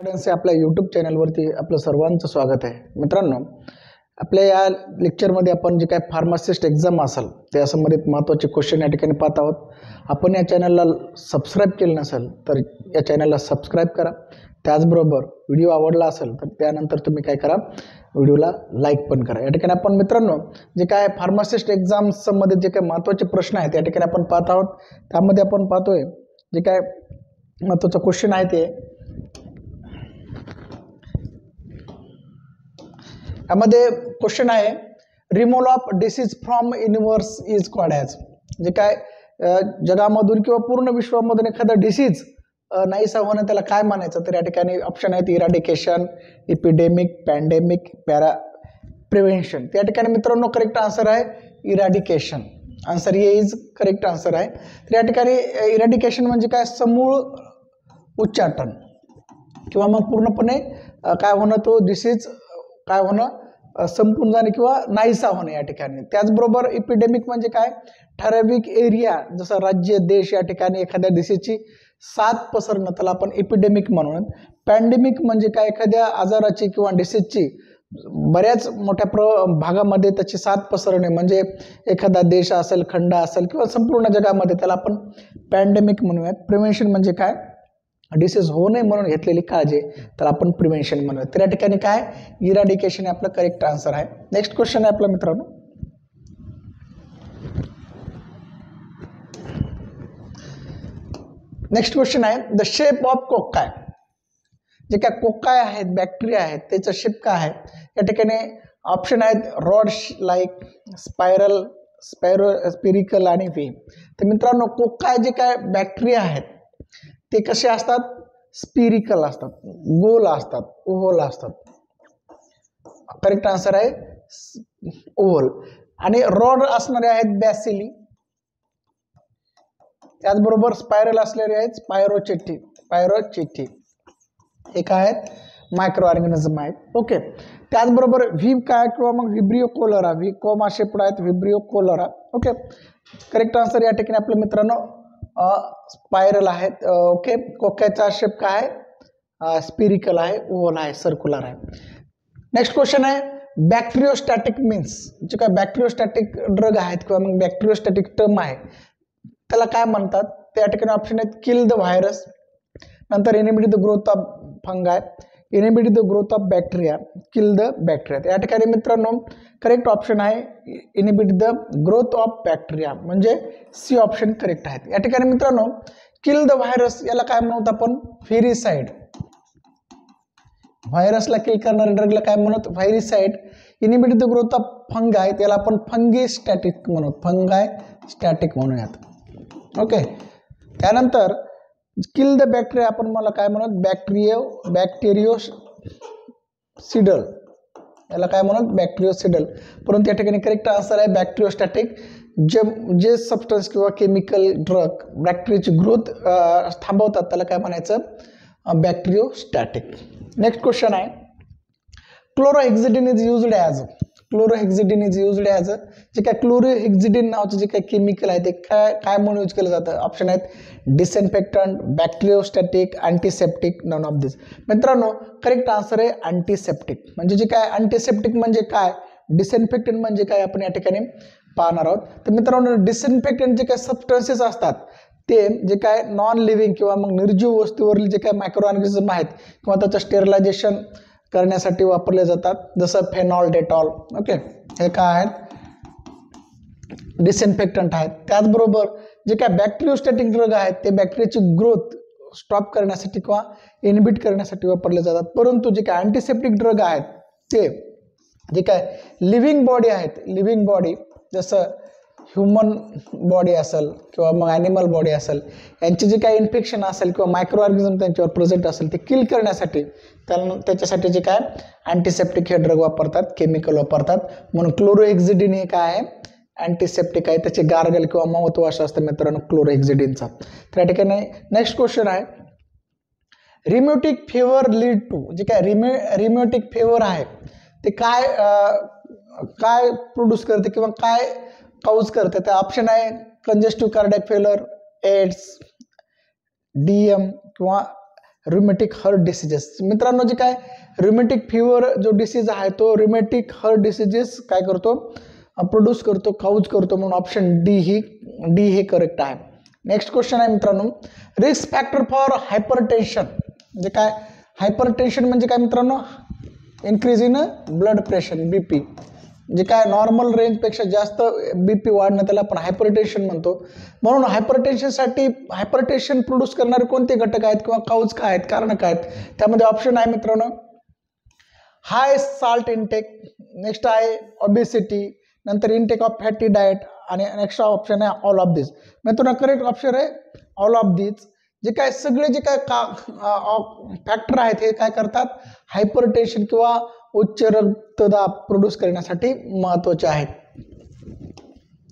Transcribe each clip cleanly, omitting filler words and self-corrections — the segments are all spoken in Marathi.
स्टुडंट्स आपल्या यूट्यूब चॅनलवरती आपलं सर्वांचं स्वागत आहे. मित्रांनो, आपल्या या लेक्चरमध्ये आपण जे काय फार्मासिस्ट एक्झाम असेल त्या संबंधित महत्त्वाचे क्वेश्चन या ठिकाणी पाहत आहोत. आपण या चॅनलला सबस्क्राईब केलं नसेल तर या चॅनलला सबस्क्राईब करा. त्याचबरोबर व्हिडिओ आवडला असेल तर त्यानंतर तुम्ही काय करा, व्हिडिओला लाईक पण करा. या ठिकाणी आपण मित्रांनो जे काय फार्मासिस्ट एक्झाम्समध्ये जे काय महत्त्वाचे प्रश्न आहेत या ठिकाणी आपण पाहत आहोत. त्यामध्ये आपण पाहतोय जे काय महत्त्वाचा क्वेश्चन आहे ते यामध्ये क्वेश्चन आहे, removal of disease from universe is called as. जे काय जगामधून किंवा पूर्ण विश्वामधून एखादा डिसीज नाहीसा होणं त्याला काय म्हणायचं, तर या ठिकाणी ऑप्शन आहेत इराडिकेशन, इपिडेमिक, पॅन्डेमिक, प्रिव्हेन्शन. त्या ठिकाणी मित्रांनो करेक्ट आन्सर आहे eradication. Answer A is correct answer आहे. तर या ठिकाणी इराडिकेशन म्हणजे काय, समूळ उच्चाटन किंवा मग पूर्णपणे काय होणं, तो डिसीज काय होणं, संपून जाणे किंवा नाहीसा होणे या ठिकाणी. त्याचबरोबर इपिडेमिक म्हणजे काय, ठराविक एरिया जसं राज्य देश या ठिकाणी एखाद्या डिसीजची साथ पसरणं त्याला आपण इपिडेमिक म्हणून. पॅन्डेमिक म्हणजे काय, एखाद्या आजाराची किंवा डिसीजची बऱ्याच मोठ्या भागामध्ये त्याची साथ पसरणे म्हणजे एखादा देश असेल, खंड असेल किंवा संपूर्ण जगामध्ये त्याला आपण पॅन्डेमिक म्हणूयात. प्रिव्हेन्शन म्हणजे काय, डिसीज होऊ नये म्हणून घेतलेली काळजी तर आपण प्रिव्हेन्शन म्हणूया. तर या ठिकाणी काय इराडिकेशन हे आपलं करेक्ट आन्सर आहे. नेक्स्ट क्वेश्चन आहे आपला मित्रांनो, नेक्स्ट क्वेश्चन आहे द शेप ऑफ कोकाय. जे काय कोकाय आहेत, बॅक्टेरिया आहेत, त्याचा शेप काय आहे. या ठिकाणी ऑप्शन आहेत रॉड लाईक, स्पायरल, स्पिरिकल आणि व्ही. तर मित्रांनो कोकाय जे काय बॅक्टेरिया आहेत ते कसे असतात, स्पिरिकल असतात, गोल असतात, ओव्हल असतात. करेक्ट आन्सर आहे ओव्हल. आणि रॉड असणारे आहेत बॅसिली. त्याचबरोबर स्पायरल असलेले आहेत स्पायरोचेटी. हे काय आहेत, मायक्रो ऑर्गॅनिझम आहेत. ओके. त्याचबरोबर व्ही काय किंवा मग व्हिब्रिओ कोलोरा, व्ही कोमा शेप्ड आहेत व्हिब्रिओ कोलोरा. ओके. करेक्ट आन्सर या ठिकाणी आपल्या मित्रांनो स्पायरल आहेत. ओके. कोक्याचा शेप काय आहे, स्पिरिकल आहे, ओव्हल आहे, सर्क्युलर आहे. नेक्स्ट क्वेश्चन आहे बॅक्टेरियोस्टॅटिक मीन्स. जे काय बॅक्टेरियोस्टॅटिक ड्रग आहेत किंवा मग बॅक्टेरियोस्टॅटिक टर्म आहे त्याला काय म्हणतात. त्या ठिकाणी ऑप्शन आहेत किल द व्हायरस, नंतर inhibit the growth of फंगाय, inhibit the growth of bacteria, kill the bacteria. या ठिकाणी मित्रांनो करेक्ट ऑप्शन आहे inhibit the growth of bacteria म्हणजे सी ऑप्शन करेक्ट आहेत. या ठिकाणी मित्रांनो किल द व्हायरस याला काय म्हणत आपण, व्हायरिसाइड. व्हायरसला किल करणाऱ्या ड्रगला काय म्हणत, viricide. Inhibit the growth of fungi त्याला आपण फंगीस्टॅटिक म्हणू, फंगाय स्टॅटिक म्हणूयात. ओके. त्यानंतर किल द बॅक्टेरिया आपण मला काय म्हणत, बॅक्टेरियोसिडल, याला काय म्हणत, बॅक्टेरियोसिडल. परंतु या ठिकाणी करेक्ट आन्सर आहे बॅक्टेरियोस्टॅटिक. जे सबस्टन्स किंवा केमिकल ड्रग बॅक्टेरियाची ग्रोथ थांबवतात त्याला काय म्हणायचं, बॅक्टेरियोस्टॅटिक. नेक्स्ट क्वेश्चन आहे chlorhexidine is used as. Chlorhexidine is used as, जे काय क्लोरोहेक्झिडिन नावाचं जे काही केमिकल आहे ते काय म्हणून यूज केलं जातं. ऑप्शन आहेत disinfectant, bacteriostatic, antiseptic, none of this. मित्रांनो करेक्ट आन्सर आहे अँटीसेप्टिक. म्हणजे जे काय अँटीसेप्टिक म्हणजे काय, डिसइन्फेक्टंट म्हणजे काय आपण या ठिकाणी पाहणार आहोत. तर मित्रांनो डिसइन्फेक्टंट जे काय सबस्टन्सेस असतात ते जे काय नॉन लिव्हिंग किंवा मग निर्जीव वस्तूवरील जे काय मायक्रो ऑर्गॅनिझम आहेत किंवा त्याचं स्टेरिलायझेशन करण्यासाठी वापरले जातात जसं फेनॉल, डेटॉल. ओके. हे काय आहेत, डिसइन्फेक्टंट आहेत. त्याचबरोबर जे काय बॅक्टेरियोस्टॅटिक ड्रग आहेत ते बॅक्टेरियाची ग्रोथ स्टॉप करण्यासाठी किंवा इनहिबिट करण्यासाठी वापरले जातात. परंतु जे काय अँटीसेप्टिक ड्रग आहेत ते जे काय लिव्हिंग बॉडी आहेत, लिव्हिंग बॉडी जसं ह्युमन बॉडी असेल किंवा मग ॲनिमल बॉडी असेल, यांचे जे काही इन्फेक्शन असेल किंवा मायक्रो ऑर्गॅनिझम त्यांच्यावर प्रेझेंट असेल ते किल करण्यासाठी त्याच्यासाठी जे काय अँटीसेप्टिक हे ड्रग वापरतात, केमिकल वापरतात. म्हणून क्लोरोहेक्झिडिन हे काय आहे, अँटीसेप्टिक आहे. त्याचे गार्गल किंवा माउथ वॉश असतं मित्रांनो क्लोरोहेक्झिडिनचा. तर या ठिकाणी नेक्स्ट क्वेश्चन आहे रिम्युटिक फेवर लीड टू. जे काय रिम्युटिक फेवर आहे ते काय प्रोड्यूस करते किंवा काय काउज करते. तर ऑप्शन आहे कंजेस्टिव्ह कार्डियक फेलर, एड्स, DM किंवा रुमॅटिक हार्ट डिसीजेस. मित्रांनो जे काय रुमॅटिक फिवर जो डिसीज आहे तो रुमॅटिक हार्ट डिसीजेस काय करतो, प्रोड्यूस करतो, काऊज करतो, म्हणून ऑप्शन डी हे करेक्ट आहे. नेक्स्ट क्वेश्चन आहे मित्रांनो, रिस्क फॅक्टर फॉर हायपरटेन्शन. म्हणजे काय हायपरटेन्शन म्हणजे काय मित्रांनो, increase in blood pressure BP. जे काय नॉर्मल रेंजपेक्षा जास्त बीपी वाढणं त्याला आपण हायपरटेन्शन म्हणतो. म्हणून हायपरटेन्शनसाठी हायपरटेन्शन प्रोड्यूस करणारे कोणते घटक आहेत किंवा काऊज काय आहेत, कारण काय आहेत, त्यामध्ये ऑप्शन आहे मित्रांनो हाय साल्ट इनटेक, नेक्स्ट आहे ओबेसिटी, नंतर इनटेक ऑफ फॅटी डाएट, आणि नेक्स्ट ऑप्शन आहे ऑल ऑफ दिस. मित्रांनो करेक्ट ऑप्शन आहे ऑल ऑफ दिस. जे काय सगळे जे काय फॅक्टर आहेत हे काय करतात, हायपरटेन्शन किंवा उच्च रक्तदाब प्रोड्यूस करण्यासाठी महत्त्वाचे आहेत.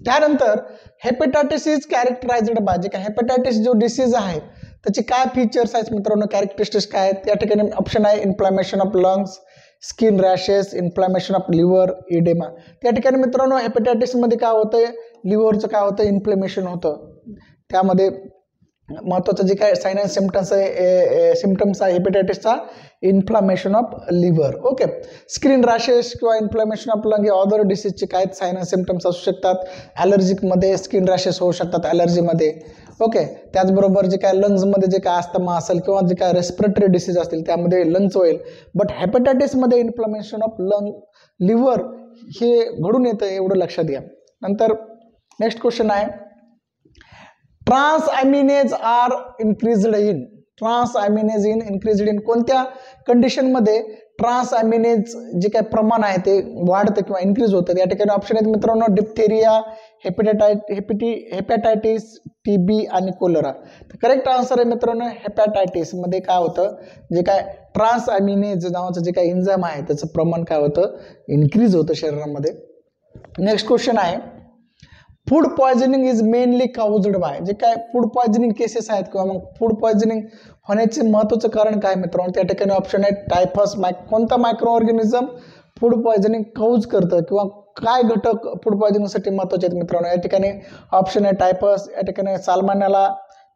त्यानंतर हेपेटायटिस इज कॅरेक्टराइज्ड बाय, जे काय हेपेटायटिस जो डिसीज आहे त्याचे काय फीचर्स आहेत मित्रांनो, कॅरेक्टरिस्टिक्स काय आहेत, त्या ठिकाणी ऑप्शन आहे inflammation of lungs, skin rashes, inflammation of liver, oedema. त्या ठिकाणी मित्रांनो हेपेटायटिसमध्ये काय होतं, लिव्हरचं काय होतं, इन्फ्लेमेशन होतं. त्यामध्ये महत्त्वाचं जे काय साइन अँड सिम्पटम्स आहे हेपेटायटिसचा, inflammation of liver. Okay, skin rashes किंवा इन्फ्लामेशन ऑफ लंग हे अदर डिसीजचे काय साइन अँड सिम्पटम्स असू शकतात. ॲलर्जिकमध्ये स्किन रॅशेस होऊ शकतात ॲलर्जीमध्ये. ओके, त्याचबरोबर जे काय लंग्समध्ये जे काय अस्थमा असेल किंवा जे काय रेस्पिरेटरी डिसीज असतील त्यामध्ये लंग्स होईल. बट हेपेटायटिसमध्ये इन्फ्लामेशन ऑफ लंग लिव्हर हे घडून येतं, एवढं लक्षात घ्या. नंतर नेक्स्ट क्वेश्चन आहे transaminase are increased in. Transaminase increased in कोणत्या कंडिशनमध्ये ट्रान्सॲमिनेज जे काय प्रमाण आहे ते वाढतं किंवा इन्क्रीज होतं. या ठिकाणी ऑप्शन आहेत मित्रांनो डिप्थेरिया, हेपॅटायटिस, टीबी आणि कोलेरा. तर करेक्ट आन्सर आहे मित्रांनो हेपॅटायटिस मध्ये काय होतं, जे काय ट्रान्सॲमिनेज नावाचं जे काय एन्झाइम आहे त्याचं प्रमाण काय होतं, इन्क्रीज होतं शरीरामध्ये. नेक्स्ट क्वेश्चन आहे food poisoning is mainly caused bye. जे काय फूड पॉयझनिंग केसेस आहेत किंवा मग फूड पॉयझनिंग होण्याचे महत्त्वाचं कारण काय मित्रांनो, त्या ठिकाणी ऑप्शन आहे टायफस. कोणता micro organism food poisoning cause करतं किंवा काय घटक फूड पॉयझनिंगसाठी महत्त्वाचे आहेत मित्रांनो. या ठिकाणी ऑप्शन आहे टायफस, या ठिकाणी साल्मोनेला,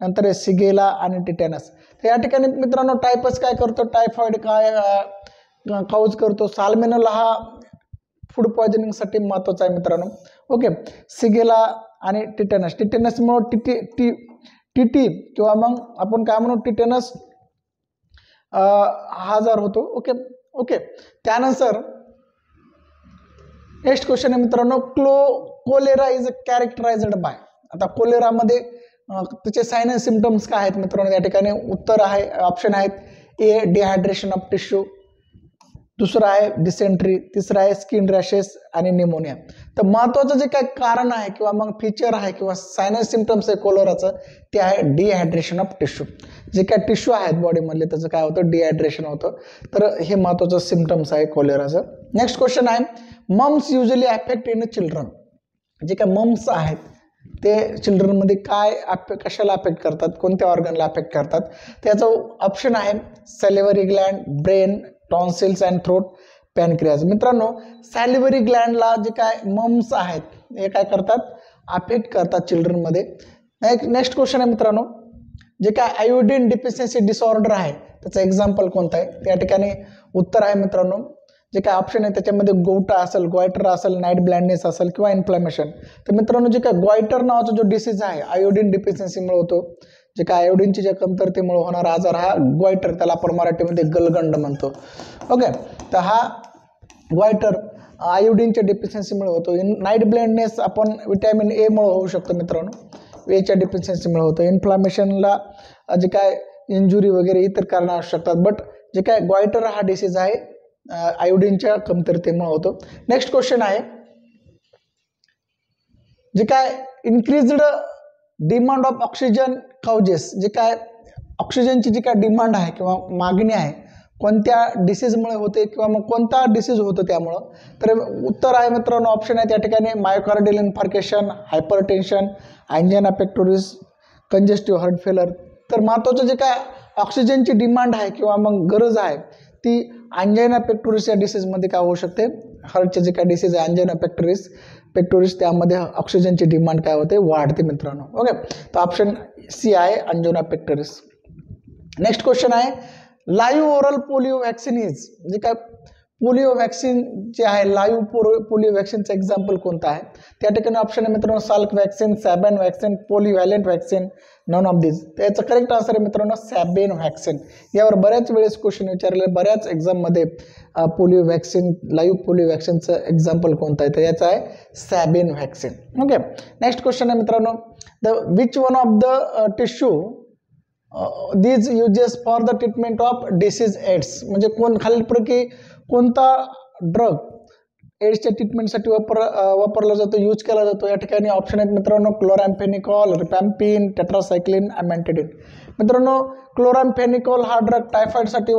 नंतर आहे सिगेला आणि टिटॅनस. तर या ठिकाणी मित्रांनो टायफस काय करतो, टायफॉइड काय काउज करतो, साल्मोनेला हा फूड पॉयझनिंगसाठी महत्त्वाचा आहे मित्रांनो. ओके, सिगेला आणि टिटॅनसमुळे टीटी किंवा मग आपण काय म्हणू टिटॅनस हा आजार होतो. ओके ओके, त्यानंतर नेक्स्ट क्वेश्चन आहे मित्रांनो कोलेरा इज कॅरेक्टराइज्ड बाय. आता कोलेरामध्ये त्याचे साइन अँड सिम्पटम्स काय आहेत मित्रांनो, या ठिकाणी उत्तर आहे ऑप्शन आहेत ए डिहायड्रेशन ऑफ टिश्यू, दुसरं आहे डिसेंट्री, तिसरं आहे स्किन रॅशेस आणि निमोनिया. तर महत्त्वाचं जे काय कारण आहे किंवा मग फीचर आहे किंवा साइन अँड सिम्पटम्स आहे कोलेराचं ते आहे डिहायड्रेशन ऑफ टिश्यू. जे काय टिश्यू आहेत बॉडीमधले त्याचं काय होतं, डिहायड्रेशन होतं. तर हे महत्त्वाचं सिम्पटम्स आहे कोलेराचं. नेक्स्ट क्वेश्चन आहे mumps usually affect in children. जे काय मम्स आहेत ते चिल्ड्रनमध्ये काय कशाला अफेक्ट करतात, कोणत्या ऑर्गनला अफेक्ट करतात. त्याचं ऑप्शन आहे salivary gland, brain, tonsils and throat, pancreas. मित्रांनो सॅलिव्हरी ग्लँडला जे काय मम्स आहेत हे काय करतात, अफेक्ट करतात चिल्ड्रनमध्ये. नेक्स्ट क्वेश्चन आहे मित्रांनो जे काय आयोडीन डिफिशियन्सी डिसऑर्डर आहे त्याचं एक्झाम्पल कोणतं आहे. त्या ठिकाणी उत्तर आहे मित्रांनो जे काय ऑप्शन आहे त्याच्यामध्ये गोटा असेल, ग्वायटर असेल, नाईट ब्लाइंडनेस असेल किंवा इन्फ्लॅमेशन. तर मित्रांनो जे काय ग्वायटर नावाचा जो डिसीज आहे आयोडीन डिफिशियन्सीमुळे होतो. जे काय आयोडीनची ज्या कमतरतेमुळे होणारा आजार हा ग्वायटर, त्याला आपण मराठीमध्ये गलगंड म्हणतो. ओके, तर हा ग्वायटर आयोडीनच्या डिफिशियन्सीमुळे होतो. नाईट ब्लाइंडनेस आपण विटॅमिन ए मुळे होऊ शकतो मित्रांनो, एच्या डिफिशियन्सीमुळे होतं. इन्फ्लॅमेशनला जे काय इंजुरी वगैरे इतर कारण असू शकतात. बट जे काय ग्वायटर हा डिसीज आहे आयोडीनच्या कमतरतेमुळे होतो. नेक्स्ट क्वेश्चन आहे जे काय increased demand of oxygen causes. जे काय ऑक्सिजनची जी काय डिमांड आहे किंवा मागणी आहे कोणत्या डिसीजमुळे होते किंवा मग कोणता डिसीज होतो त्यामुळं. तर उत्तर आहे मित्रांनो ऑप्शन आहे त्या ठिकाणी मायोकार्डियल इन्फार्केशन, हायपरटेन्शन, अँजिना पेक्टोरिस, कंजेस्टिव्ह हार्ट फेलर. तर महत्त्वाचं जे काय ऑक्सिजनची डिमांड आहे किंवा मग गरज आहे ती अँजिना पेक्टोरिस या डिसीजमध्ये काय होऊ शकते, हार्टचे जे काय डिसीज आहे अँजिना पेक्टोरिस त्यामध्ये ऑक्सिजनची डिमांड काय होते, वाढते मित्रांनो. ओके, तर ऑप्शन सी आहे अँजिना पेक्टोरिस. नेक्स्ट क्वेश्चन आहे live oral polio vaccine is, जे काय पोलिओ व्हॅक्सिन जे आहे लाईव्ह पोलिओ व्हॅक्सिनचं एक्झाम्पल कोणतं आहे? त्या ठिकाणी ऑप्शन आहे मित्रांनो Salk vaccine, Sabin vaccine, polyvalent vaccine, none of this. त्याचं करेक्ट आन्सर आहे मित्रांनो सॅबेन व्हॅक्सिन. यावर बऱ्याच वेळेस क्वेश्चन विचारले, बऱ्याच एक्झाममध्ये पोलिओ व्हॅक्सिन लाईव्ह पोलिओ व्हॅक्सिनचं एक्झाम्पल कोणतं आहे? तर याचं आहे Sabin vaccine. Okay. Next question आहे मित्रांनो which one of the tissue these uses for the treatment of disease AIDS, म्हणजे खालीलपैकी कोणता ड्रग एड्सच्या ट्रीटमेंटसाठी वापरला जातो, यूज केला जातो? या ठिकाणी ऑप्शन आहेत मित्रांनो क्लोरॅम्फेनिकॉल, रिपॅम्पिन, टेट्रासायक्लिन, अमॅन्टिडिन. मित्रांनो क्लोरॅम्फेनिकॉल हा ड्रग टायफॉइडसाठी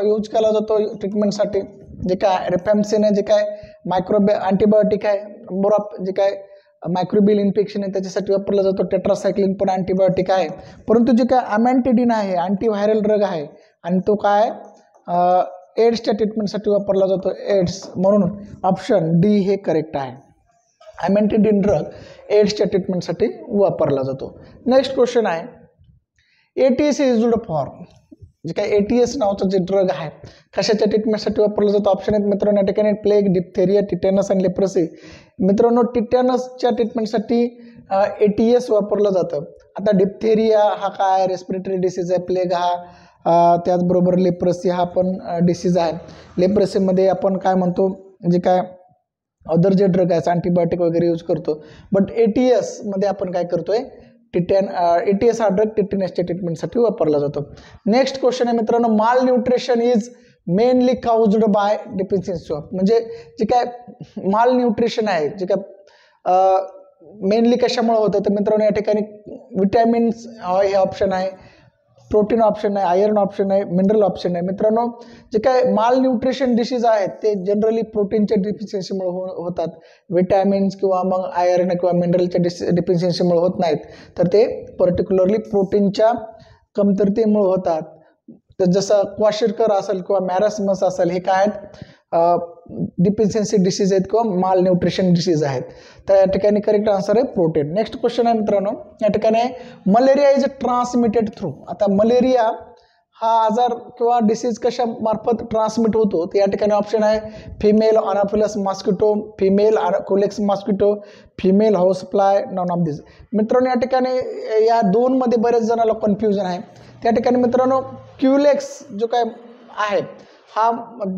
यूज केला जातो ट्रीटमेंटसाठी. जे काय रिपॅम्पिन आहे जे काय अँटीबायोटिक आहे, जे काय मायक्रोबियल इन्फेक्शन आहे त्याच्यासाठी वापरला जातो. टेट्रासायक्लिन पण अँटीबायोटिक आहे, परंतु जे काय अमॅन्टिडिन आहे अँटीव्हायरल ड्रग आहे आणि तो काय एड्सच्या ट्रीटमेंटसाठी वापरला जातो, एड्स. म्हणून ऑप्शन डी हे करेक्ट आहे. अमॅन्टिडिन ड्रग एड्सच्या ट्रीटमेंटसाठी वापरला जातो. नेक्स्ट क्वेश्चन आहे ATS इज यूज्ड फॉर, जे काय ATS नावाचं जे ड्रग आहे कशाच्या ट्रीटमेंटसाठी वापरला जातो? ऑप्शन आहेत मित्रांनो या ठिकाणी प्लेग, डिप्थेरिया, टिटॅनस आणि लेप्रसी. मित्रांनो टिटॅनसच्या ट्रीटमेंटसाठी ATS वापरलं जातं. आता डिप्थेरिया हा काय रेस्पिरेटरी डिसीज आहे, प्लेग हा त्याचबरोबर लेप्रसी हा पण डिसीज आहे. लेप्रसीमध्ये आपण काय म्हणतो जे काय अदर जे ड्रग आहे अँटीबायोटिक वगैरे यूज करतो, बट ATS मध्ये आपण काय करतोय ATS हा ड्रग टिटॅनसच्या ट्रीटमेंटसाठी वापरला जातो. नेक्स्ट क्वेश्चन आहे मित्रांनो माल nutrition is mainly caused bye deficiency of, म्हणजे जे काय माल न्यूट्रिशन आहे जे काय मेनली कशामुळे होतं? तर मित्रांनो या ठिकाणी विटॅमिन्स हे ऑप्शन आहे, प्रोटीन ऑप्शन आहे, आयर्न ऑप्शन आहे, मिनरल ऑप्शन आहे. मित्रांनो जे काय माल न्यूट्रिशन डिसीज आहेत ते जनरली प्रोटीनच्या डिफिशियन्सीमुळे होतात, विटॅमिन्स किंवा मग आयर्न किंवा मिनरलच्या डिफिशियन्सीमुळे होत नाहीत, तर ते पर्टिक्युलरली प्रोटीनच्या कमतरतेमुळे होतात. तर जसं क्वाशिरकर असेल किंवा मॅरास्मस असेल हे काय आहेत डिफिशियन्सी डिसीज आहेत किंवा माल न्यूट्रिशन डिसीज आहेत. तर या ठिकाणी करेक्ट आन्सर आहे प्रोटीन. नेक्स्ट क्वेश्चन आहे मित्रांनो या ठिकाणी मलेरिया इज ट्रान्समिटेड थ्रू. आता मलेरिया हा आजार किंवा डिसीज कशा मार्फत ट्रान्समिट होतो? तर या ठिकाणी ऑप्शन आहे female anopheles mosquito, female culex mosquito, female house fly, none of this. मित्रांनो या ठिकाणी या दोनमध्ये बरेच जणांना कन्फ्युजन आहे. त्या ठिकाणी मित्रांनो क्युलेक्स जो काय आहे हा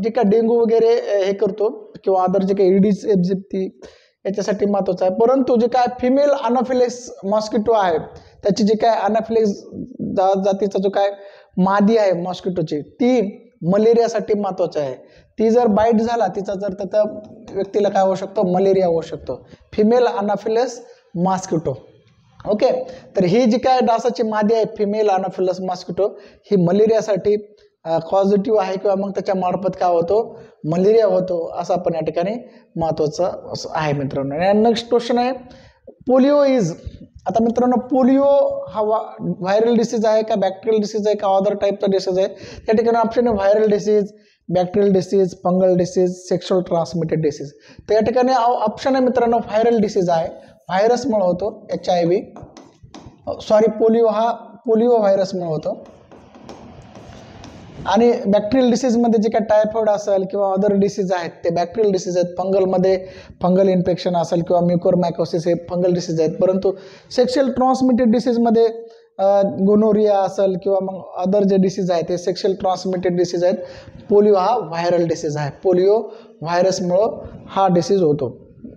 जे काय डेंगू वगैरे हे करतो किंवा अदर जे काही एडिस एब्झिप्टी याच्यासाठी महत्त्वाचं आहे, परंतु जे काय फिमेल अनाफिलेस मॉस्किटो आहे त्याची जे काय अनाफिलेस जातीचा जो काय मादी आहे मॉस्किटोची ती मलेरियासाठी महत्त्वाची आहे. ती जर बाईट झाला तिचा जर त्या व्यक्तीला काय होऊ शकतो मलेरिया होऊ शकतो. Female anopheles mosquito. ओके. तर ही जी काय डासाची मादी आहे फिमेल अनाफिलस मॉस्किटो ही मलेरियासाठी पॉझिटिव्ह आहे किंवा मग त्याच्या मार्फत काय होतो मलेरिया होतो असं आपण या ठिकाणी महत्त्वाचं आहे मित्रांनो. नेक्स्ट क्वेश्चन आहे पोलिओ इज. आता मित्रांनो पोलिओ हा व्हायरल डिसीज आहे का बॅक्टेरियल डिसीज आहे का अदर टाईपचा डिसीज आहे? त्या ठिकाणी ऑप्शन आहे viral disease, bacterial disease, fungal disease, sexual transmitted disease. तर या ठिकाणी ऑप्शन आहे मित्रांनो व्हायरल डिसीज आहे, व्हायरसमुळे होतो. HIV पोलिओ हा पोलिओ व्हायरसमुळे होतो. आणि बॅक्टेरियल डिसीजमध्ये जे काय टायफॉइड असेल किंवा अदर डिसीज आहेत ते बॅक्टेरियल डिसीज आहेत. फंगलमध्ये फंगल इन्फेक्शन असेल किंवा म्युकोरमायकोसिस हे फंगल डिसीज आहेत. परंतु सेक्शुअल ट्रान्समिटेड डिसीजमध्ये गोनोरिया असेल किंवा मग अदर जे डिसीज आहेत ते सेक्शुअल ट्रान्समिटेड डिसीज आहेत. पोलिओ हा व्हायरल डिसीज आहे, पोलिओ व्हायरसमुळं हा डिसीज होतो.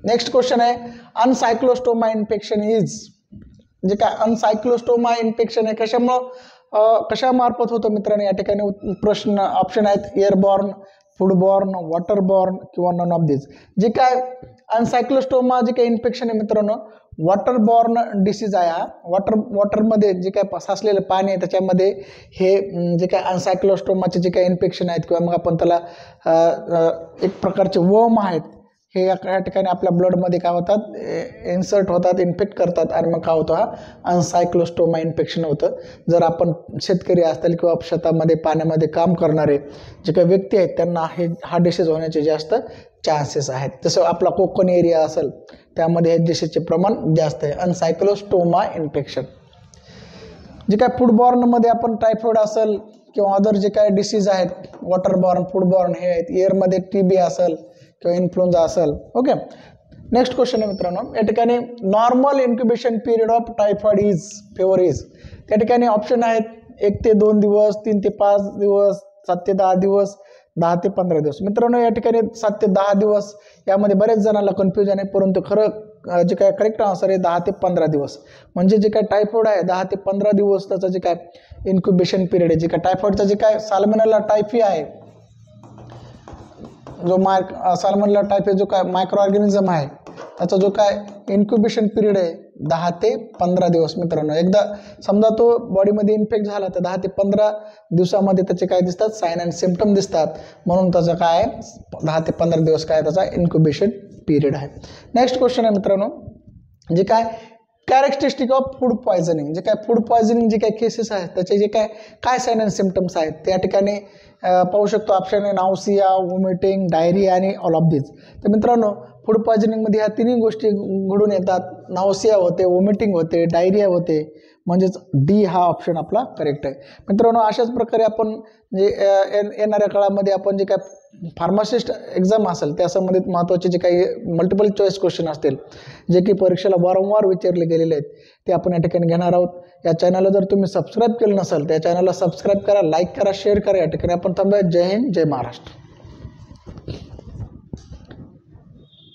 नेक्स्ट क्वेश्चन आहे अनसायक्लोस्टोमा इन्फेक्शन इज. जे काय अनसायक्लोस्टोमा इन्फेक्शन आहे कशामार्फत होतं मित्रांनो? या ठिकाणी प्रश्न ऑप्शन आहेत एअरबॉर्न, फूडबॉर्न, वॉटरबॉर्न किंवा नन ऑफ दिस. जे काय अनसायक्लोस्टोमा जे काही इन्फेक्शन आहे मित्रांनो वॉटरबॉर्न डिसीज आहे. हा वॉटरमध्ये जे काय साचलेलं पाणी आहे त्याच्यामध्ये हे जे काय अनसायक्लोस्टोमाचे जे काही इन्फेक्शन आहेत किंवा मग आपण त्याला एक प्रकारचे वर्म आहेत हे या ठिकाणी आपल्या ब्लडमध्ये काय होतात इन्सर्ट होतात, इन्फेक्ट करतात आणि मग काय होतं हा अनसायक्लोस्टोमा इन्फेक्शन होतं. जर आपण शेतकरी असतील किंवा शेतामध्ये पाण्यामध्ये काम करणारे जे काही व्यक्ती आहेत त्यांना हा डिसीज होण्याचे जास्त चान्सेस आहेत. जसं आपला कोकण एरिया असेल त्यामध्ये हे डिसीजचे प्रमाण जास्त आहे अनसायक्लोस्टोमा इन्फेक्शन. जे काय फूडबॉर्नमध्ये आपण टायफॉइड असेल किंवा अदर जे काय डिसीज आहेत वॉटरबॉर्न फूडबॉर्न हे आहेत, एअरमध्ये TB असेल किंवा इन्फ्लुएन्झा असेल. ओके, नेक्स्ट क्वेश्चन आहे मित्रांनो, या ठिकाणी normal incubation period of typhoid is favour is. त्या ठिकाणी ऑप्शन आहेत 1 ते 2 दिवस, 3 ते 5 दिवस, 7 ते 10 दिवस, 10 ते 15 दिवस. मित्रांनो या ठिकाणी 7 ते 10 दिवस यामध्ये बरेच जणांना कन्फ्युजन आहे, परंतु खरं जे काय करेक्ट आन्सर आहे 10 ते 15 दिवस. म्हणजे जे काय टायफॉइड आहे 10 ते 15 दिवस त्याचं जे काय इन्क्युबेशन पिरियड आहे. जे काय टायफॉइडचा जे काय साल्मोनेला टायफी आहे, जो साल्मोनेला टायफी जो काय मायक्रो ऑर्गॅनिझम आहे त्याचा जो काय इन्क्युबेशन पिरियड आहे 10 ते 15 दिवस. मित्रांनो एकदा समजा तो बॉडीमध्ये इन्फेक्ट झाला तर 10 ते 15 दिवसामध्ये त्याचे काय दिसतात, साइन अँड सिम्पटम दिसतात. म्हणून त्याचा काय 10 ते 15 दिवस काय त्याचा इन्क्युबेशन पिरियड आहे. नेक्स्ट क्वेश्चन आहे मित्रांनो, जे काय कॅरेक्टरिस्टिक ऑफ फूड पॉयझनिंग. जे काय फूड पॉयझनिंग जे काही केसेस आहेत त्याचे जे काय साइन अँड सिम्पटम्स आहेत त्या ठिकाणी पाहू शकतो. ऑप्शन आहे नाउसिया, वॉमिटिंग, डायरिया आणि ऑल ऑफ दिस. तर मित्रांनो फूड पॉयझनिंगमध्ये ह्या तिन्ही गोष्टी घडून येतात. नाउसिया होते, वॉमिटिंग होते, डायरिया होते, म्हणजेच डी हा ऑप्शन आपला करेक्ट आहे. मित्रांनो अशाच प्रकारे आपण जे येणाऱ्या काळामध्ये आपण जे काय फार्मासिस्ट एक्झाम असेल त्या संबंधित महत्त्वाचे जे काही मल्टिपल चॉईस क्वेश्चन असतील जे की परीक्षेला वारंवार विचारले गेलेले आहेत ते आपण या ठिकाणी घेणार आहोत. या चॅनलला जर तुम्ही सबस्क्राईब केलं नसेल त्या चॅनलला सबस्क्राईब करा, लाईक करा, शेअर करा. या ठिकाणी आपण थांबूया. जय हिंद, जय महाराष्ट्र.